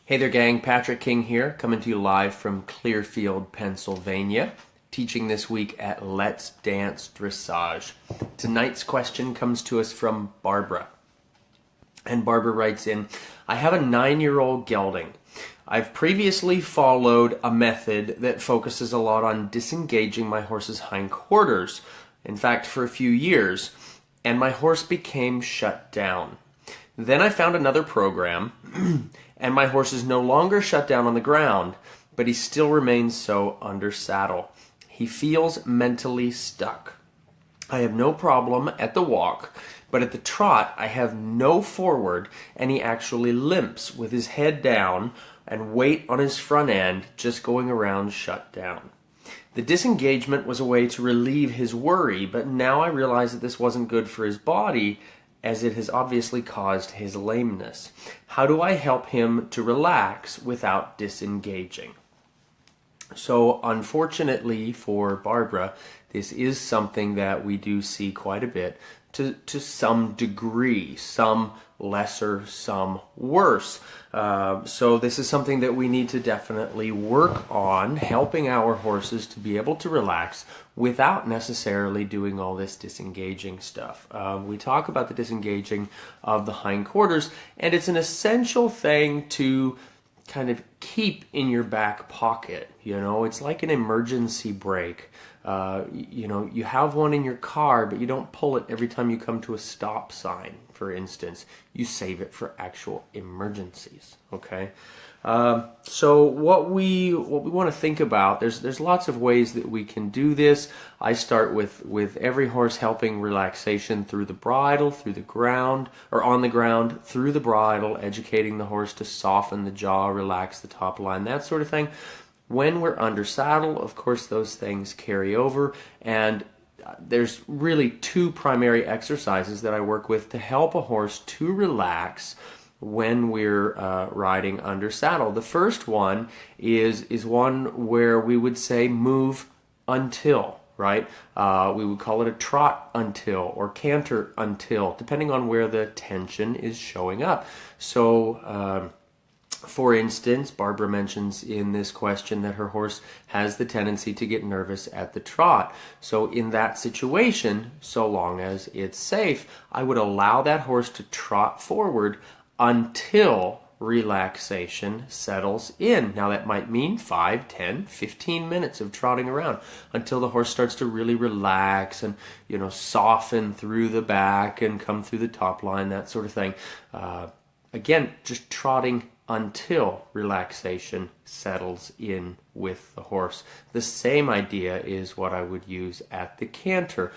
Hey there, gang. Patrick King here, coming to you live from Clearfield, Pennsylvania, teaching this week at Let's Dance Dressage. Tonight's question comes to us from Barbara. And Barbara writes in, I have a 9-year-old gelding. I've previously followed a method that focuses a lot on disengaging my horse's hindquarters. In fact, for a few years, and my horse became shut down. Then I found another program, and my horse is no longer shut down on the ground, but he still remains so under saddle. He feels mentally stuck. I have no problem at the walk, but at the trot I have no forward, and he actually limps with his head down and weight on his front end, just going around shut down. The disengagement was a way to relieve his worry, but now I realize that this wasn't good for his body, as it has obviously caused his lameness. How do I help him to relax without disengaging? So unfortunately for Barbara, this is something that we do see quite a bit to some degree, some lesser, some worse. So this is something that we need to definitely work on, helping our horses to be able to relax without necessarily doing all this disengaging stuff. We talk about the disengaging of the hindquarters, and it's an essential thing to kind of keep in your back pocket. You know, it's like an emergency brake. You know, you have one in your car, but you don't pull it every time you come to a stop sign, for instance. You save it for actual emergencies, okay? So what we want to think about, there's lots of ways that we can do this. I start with every horse helping relaxation through the bridle, through the ground, or on the ground, through the bridle, educating the horse to soften the jaw, relax the top line, that sort of thing. When we're under saddle, of course, those things carry over, and there's really two primary exercises that I work with to help a horse to relax when we're riding under saddle. The first one is one where we would say move until, right? We would call it a trot until or canter until, depending on where the tension is showing up. So, for instance, Barbara mentions in this question that her horse has the tendency to get nervous at the trot. So in that situation, so long as it's safe, I would allow that horse to trot forward until relaxation settles in. Now that might mean 5, 10, 15 minutes of trotting around until the horse starts to really relax and, you know, soften through the back and come through the top line, that sort of thing. Again, just trotting until relaxation settles in with the horse. The same idea is what I would use at the canter,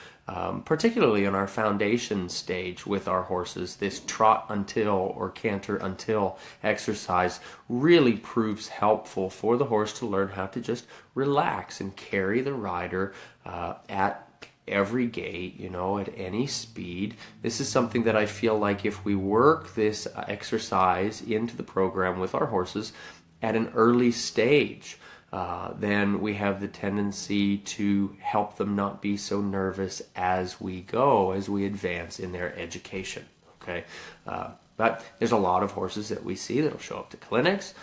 particularly in our foundation stage with our horses. This trot until or canter until exercise really proves helpful for the horse to learn how to just relax and carry the rider at every gait, you know, at any speed. This is something that I feel like if we work this exercise into the program with our horses at an early stage, then we have the tendency to help them not be so nervous as we go, as we advance in their education, okay? But there's a lot of horses that we see that'll show up to clinics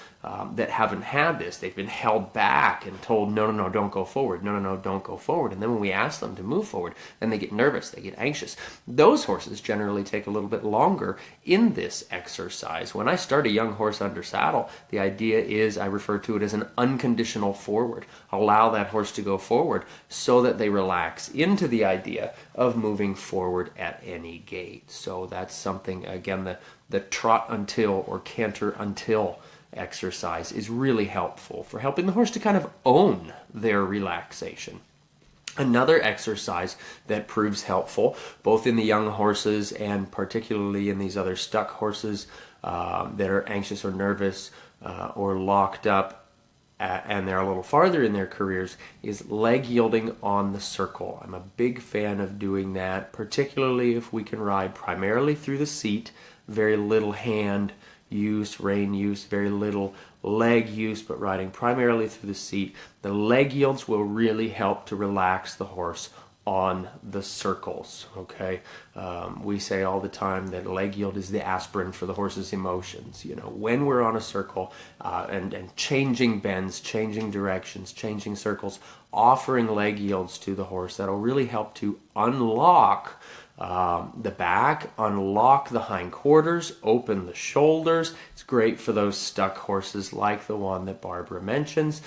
that haven't had this. They've been held back and told, no, no, no, don't go forward. No, no, no, don't go forward. And then when we ask them to move forward, then they get nervous, they get anxious. Those horses generally take a little bit longer in this exercise. When I start a young horse under saddle, the idea is, I refer to it as an unconditional forward. Allow that horse to go forward so that they relax into the idea of moving forward at any gait. So that's something, again, the trot until or canter until exercise is really helpful for helping the horse to kind of own their relaxation. Another exercise that proves helpful, both in the young horses and particularly in these other stuck horses that are anxious or nervous or locked up and they're a little farther in their careers, is leg yielding on the circle. I'm a big fan of doing that, particularly if we can ride primarily through the seat, very little hand use, rein use, very little leg use, but riding primarily through the seat. The leg yields will really help to relax the horse on the circles, okay? We say all the time that leg yield is the aspirin for the horse's emotions. You know, when we're on a circle and changing bends, changing directions, changing circles, offering leg yields to the horse, that'll really help to unlock the back, unlock the hindquarters, open the shoulders. It's great for those stuck horses like the one that Barbara mentions.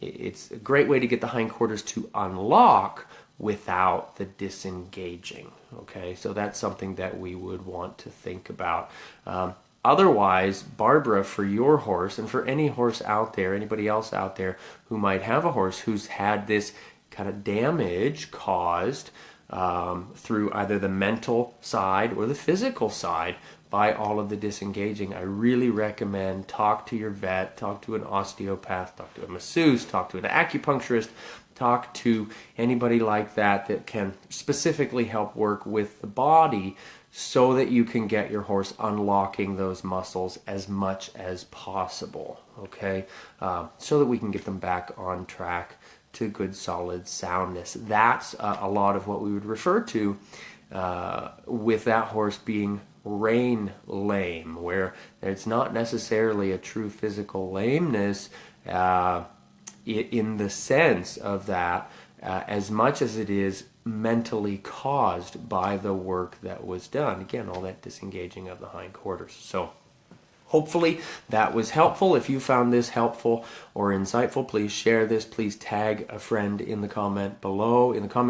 It's a great way to get the hindquarters to unlock without the disengaging. Okay, so that's something that we would want to think about. Otherwise, Barbara, for your horse and for any horse out there, anybody else out there who might have a horse who's had this kind of damage caused through either the mental side or the physical side by all of the disengaging, I really recommend talk to your vet, talk to an osteopath, talk to a masseuse, talk to an acupuncturist, talk to anybody like that that can specifically help work with the body so that you can get your horse unlocking those muscles as much as possible, okay? So that we can get them back on track to good solid soundness. That's a lot of what we would refer to with that horse being rein lame, where it's not necessarily a true physical lameness in the sense of that, as much as it is mentally caused by the work that was done. Again, all that disengaging of the hindquarters. So hopefully that was helpful. If you found this helpful or insightful, please share this. Please tag a friend in the comment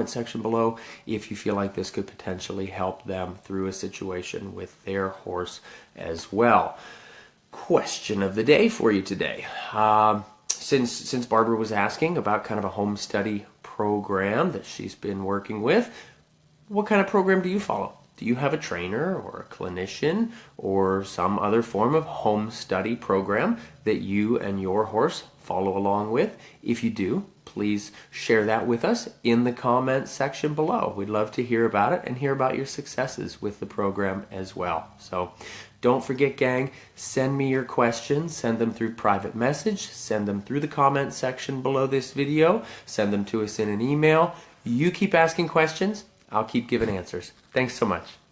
section below, if you feel like this could potentially help them through a situation with their horse as well. Question of the day for you today. Since Barbara was asking about kind of a home study program that she's been working with, what kind of program do you follow? Do you have a trainer or a clinician or some other form of home study program that you and your horse follow along with? If you do, please share that with us in the comments section below. We'd love to hear about it and hear about your successes with the program as well. So don't forget, gang, send me your questions. Send them through private message. Send them through the comments section below this video. Send them to us in an email. You keep asking questions. I'll keep giving answers. Thanks so much.